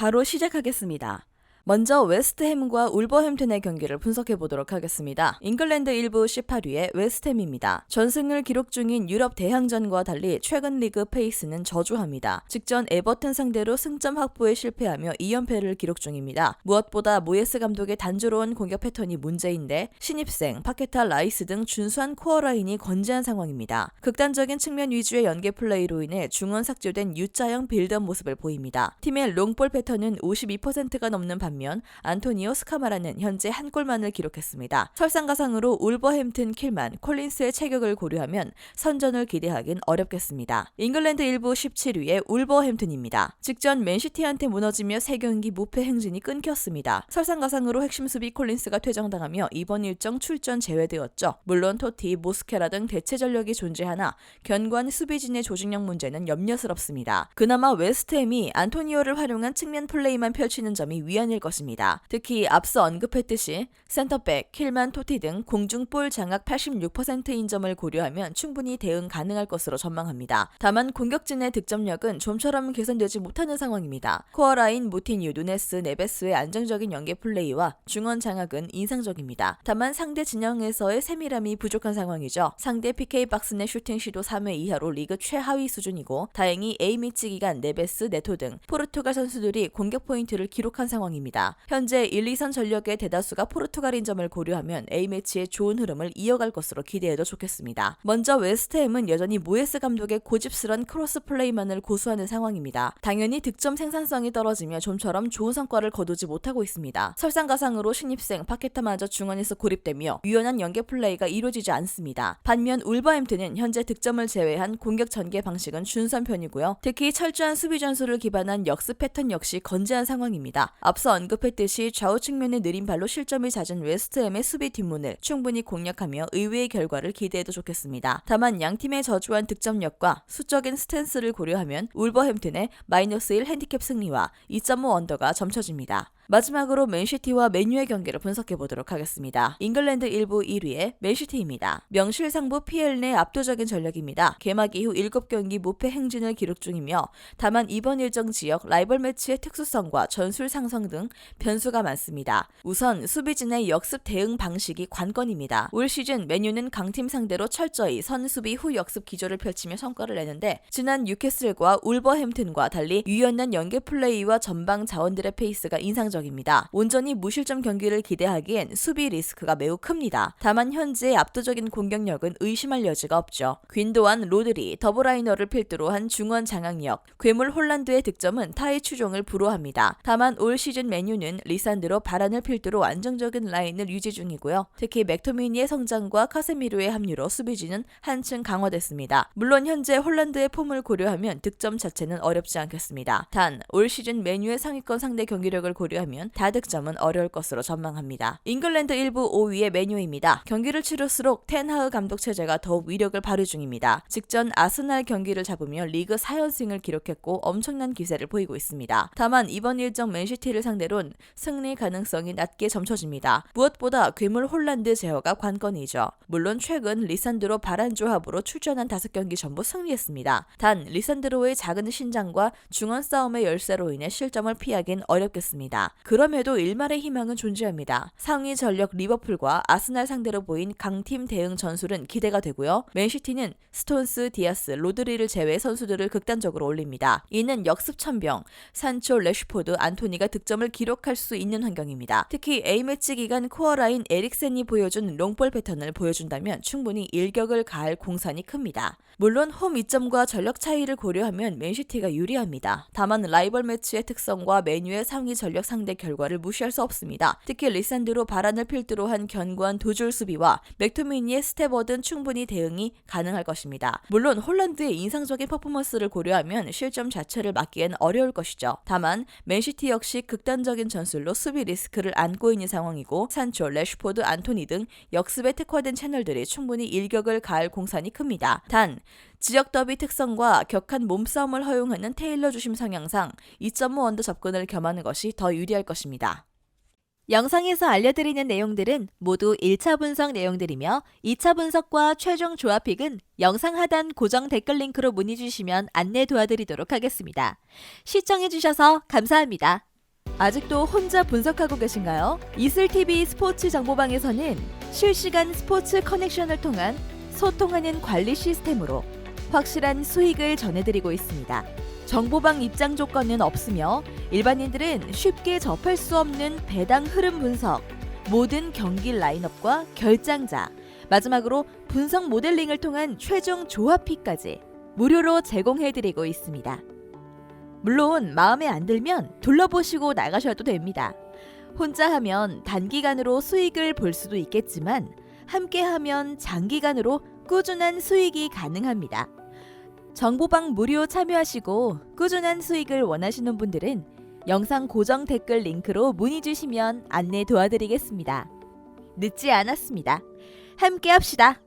바로 시작하겠습니다. 먼저 웨스트햄과 울버햄튼의 경기를 분석해 보도록 하겠습니다. 잉글랜드 1부 18위의 웨스트햄입니다. 전승을 기록 중인 유럽 대항전과 달리 최근 리그 페이스는 저조합니다. 직전 에버튼 상대로 승점 확보에 실패하며 2연패를 기록 중입니다. 무엇보다 모예스 감독의 단조로운 공격 패턴이 문제인데 신입생, 파케타, 라이스 등 준수한 코어 라인이 건재한 상황입니다. 극단적인 측면 위주의 연계 플레이로 인해 중원 삭제된 U자형 빌드업 모습을 보입니다. 팀의 롱볼 패턴은 52%가 넘는 반면 안토니오 스카마라는 현재 한 골만을 기록했습니다. 설상가상으로 울버햄튼 킬만, 콜린스의 체격을 고려하면 선전을 기대하긴 어렵겠습니다. 잉글랜드 1부 17위의 울버햄튼입니다. 직전 맨시티한테 무너지며 3경기 무패 행진이 끊겼습니다. 설상가상으로 핵심 수비 콜린스가 퇴장당하며 이번 일정 출전 제외되었죠. 물론 토티, 모스케라 등 대체 전력이 존재하나 견고한 수비진의 조직력 문제는 염려스럽습니다. 그나마 웨스트햄이 안토니오를 활용한 측면 플레이만 펼치는 점이 위안일 것입니다. 특히 앞서 언급했듯이 센터백, 킬만, 토티 등 공중볼 장악 86%인 점을 고려하면 충분히 대응 가능할 것으로 전망합니다. 다만 공격진의 득점력은 좀처럼 개선되지 못하는 상황입니다. 코어라인 무티뉴, 누네스, 네베스의 안정적인 연계 플레이와 중원 장악은 인상적입니다. 다만 상대 진영에서의 세밀함이 부족한 상황이죠. 상대 PK 박스 내 슈팅 시도 3회 이하로 리그 최하위 수준이고 다행히 A매치 기간 네베스, 네토 등 포르투갈 선수들이 공격 포인트를 기록한 상황입니다. 현재 1, 2선 전력의 대다수가 포르투갈인 점을 고려하면 A매치의 좋은 흐름을 이어갈 것으로 기대해도 좋겠습니다. 먼저 웨스트햄은 여전히 모예스 감독의 고집스런 크로스 플레이만을 고수하는 상황입니다. 당연히 득점 생산성이 떨어지며 좀처럼 좋은 성과를 거두지 못하고 있습니다. 설상가상으로 신입생 파케타마저 중원에서 고립되며 유연한 연계 플레이가 이루어지지 않습니다. 반면 울버햄튼은 현재 득점을 제외한 공격 전개 방식은 준수한 편이고요. 특히 철저한 수비 전술을 기반한 역습 패턴 역시 건재한 상황입니다. 앞서 언급했듯이 좌우 측면의 느린 발로 실점이 잦은 웨스트햄의 수비 뒷문을 충분히 공략하며 의외의 결과를 기대해도 좋겠습니다. 다만 양팀의 저조한 득점력과 수적인 스탠스를 고려하면 울버햄튼의 -1 핸디캡 승리와 2.5 언더가 점쳐집니다. 마지막으로 맨시티와 맨유의 경기를 분석해보도록 하겠습니다. 잉글랜드 1부 1위의 맨시티입니다. 명실상부 PL 내 압도적인 전력입니다. 개막 이후 7경기 무패 행진을 기록 중이며 다만 이번 일정 지역 라이벌 매치의 특수성과 전술 상성 등 변수가 많습니다. 우선 수비진의 역습 대응 방식이 관건입니다. 올 시즌 맨유는 강팀 상대로 철저히 선수비 후 역습 기조를 펼치며 성과를 내는데 지난 뉴캐슬과 울버햄튼과 달리 유연한 연계 플레이와 전방 자원들의 페이스가 인상적입니다. 온전히 무실점 경기를 기대하기엔 수비 리스크가 매우 큽니다. 다만 현재 압도적인 공격력은 의심할 여지가 없죠. 귄도안, 로드리, 더블라이너를 필두로 한 중원 장악력, 괴물 홀란드의 득점은 타의 추종을 불허합니다. 다만 올 시즌 맨유는 리산드로, 바란을 필두로 안정적인 라인을 유지 중이고요. 특히 맥토미니의 성장과 카세미로의 합류로 수비진은 한층 강화됐습니다. 물론 현재 홀란드의 폼을 고려하면 득점 자체는 어렵지 않겠습니다. 단 올 시즌 맨유의 상위권 상대 경기력을 고려하면 다득점은 어려울 것으로 전망합니다. 잉글랜드 1부 5위의 맨유입니다. 경기를 치를수록 텐하흐 감독 체제가 더욱 위력을 발휘 중입니다. 직전 아스날 경기를 잡으며 리그 4연승을 기록했고 엄청난 기세를 보이고 있습니다. 다만 이번 일정 맨시티를 상대로는 승리 가능성이 낮게 점쳐집니다. 무엇보다 괴물 홀란드 제어가 관건이죠. 물론 최근 리산드로 바란 조합으로 출전한 5경기 전부 승리했습니다. 단 리산드로의 작은 신장과 중원 싸움의 열세로 인해 실점을 피하긴 어렵겠습니다. 그럼에도 일말의 희망은 존재합니다. 상위 전력 리버풀과 아스날 상대로 보인 강팀 대응 전술은 기대가 되고요. 맨시티는 스톤스, 디아스, 로드리를 제외 선수들을 극단적으로 올립니다. 이는 역습 천병, 산초, 래슈포드, 안토니가 득점을 기록할 수 있는 환경입니다. 특히 A매치 기간 코어라인 에릭센이 보여준 롱볼 패턴을 보여준다면 충분히 일격을 가할 공산이 큽니다. 물론 홈 이점과 전력 차이를 고려하면 맨시티가 유리합니다. 다만 라이벌 매치의 특성과 맨유의 상위 전력 상대 결과를 무시할 수 없습니다. 특히 리산드로, 바란을 필두로 한 견고한 두 줄 수비와 맥토미니의 스텝워든 충분히 대응이 가능할 것입니다. 물론 홀란드의 인상적인 퍼포먼스를 고려하면 실점 자체를 막기엔 어려울 것이죠. 다만 맨시티 역시 극단적인 전술로 수비 리스크를 안고 있는 상황이고 산초, 래슈포드, 안토니 등 역습에 특화된 채널들이 충분히 일격을 가할 공산이 큽니다. 단 지역 더비 특성과 격한 몸싸움을 허용하는 테일러 주심 성향상 2.5 언더 접근을 겸하는 것이 더 유리할 것입니다. 영상에서 알려드리는 내용들은 모두 1차 분석 내용들이며 2차 분석과 최종 조합픽은 영상 하단 고정 댓글 링크로 문의 주시면 안내 도와드리도록 하겠습니다. 시청해주셔서 감사합니다. 아직도 혼자 분석하고 계신가요? 이슬TV 스포츠 정보방에서는 실시간 스포츠 커넥션을 통한 소통하는 관리 시스템으로 확실한 수익을 전해드리고 있습니다. 정보방 입장 조건은 없으며 일반인들은 쉽게 접할 수 없는 배당 흐름 분석, 모든 경기 라인업과 결장자, 마지막으로 분석 모델링을 통한 최종 조합픽까지 무료로 제공해드리고 있습니다. 물론 마음에 안 들면 둘러보시고 나가셔도 됩니다. 혼자 하면 단기간으로 수익을 볼 수도 있겠지만 함께 하면 장기간으로 꾸준한 수익이 가능합니다. 정보방 무료 참여하시고 꾸준한 수익을 원하시는 분들은 영상 고정 댓글 링크로 문의 주시면 안내 도와드리겠습니다. 늦지 않았습니다. 함께 합시다.